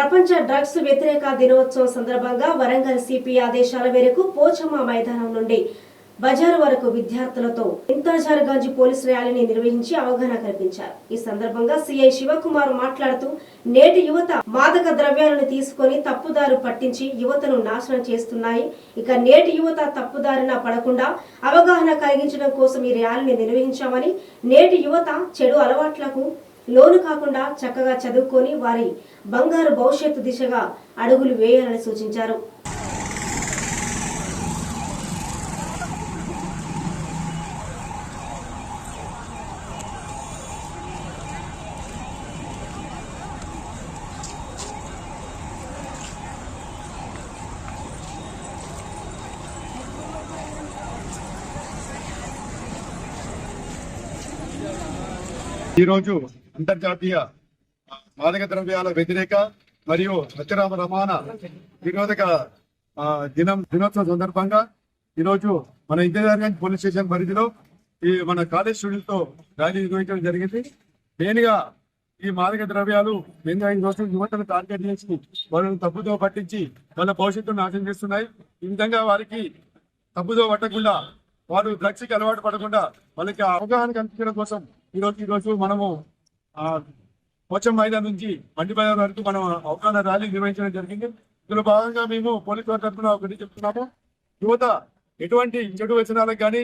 ప్రపంచ డ్రగ్స్ వ్యతిరేక దినోత్సవం సందర్భంగా వరంగల్ సిపి ఆదేశాల మేరకు పోచమ్మ మైదానం నుండి బజారు వరకు విద్యార్థులతో ఇంతాజార్గంజ్ పోలీస్ ర్యాలీని నిర్వహించి అవగాహన కల్పించారు. ఈ సందర్భంగా సిఐ శివకుమార్ మాట్లాడుతూ నేటి యువత మాదక ద్రవ్యాలను తీసుకొని తప్పుదారు పట్టించి యువతను నాశనం చేస్తున్నాయి. ఇక నేటి యువత తప్పుదారిన పడకుండా అవగాహన కలిగించడం కోసం ఈ ర్యాలీని నిర్వహించామని, నేటి యువత చెడు అలవాట్లకు లోను కాకుండా చక్కగా చదువుకొని వారి బంగారు భవిష్యత్తు దిశగా అడుగులు వేయాలని సూచించారు. ఈరోజు అంతర్జాతీయ మాదక ద్రవ్యాల వ్యతిరేక మరియు అక్రమ రవాణా నిరోధక దినోత్సవం సందర్భంగా ఈరోజు మన ఇంతజార్గంజ్ పోలీస్ స్టేషన్ పరిధిలో ఈ మన కాలేజ్ స్టూడెంట్స్ తో ర్యాలీ నిర్వహించడం జరిగింది. మెయిన్గా ఈ మాదక ద్రవ్యాలు యువతను టార్గెట్ చేసి వాళ్ళని తప్పుదో పట్టించి వాళ్ళ భవిష్యత్తును నాశనం చేస్తున్నాయి. ఈ విధంగా వారికి తప్పుదో పట్టకుండా, వారు డ్రగ్స్ కి అలవాటు పడకుండా వాళ్ళకి అవగాహన కల్పించడం కోసం ఈరోజు మనము పోచమ్మ మైదానం నుంచి బండి బజార్ వరకు మనం అవగాహన ర్యాలీ నిర్వహించడం జరిగింది. ఇందులో భాగంగా మేము పోలీసు వారి తరఫున ఒకటి చెప్తున్నాము, యువత ఎటువంటి చెడు వ్యసనాలకు కానీ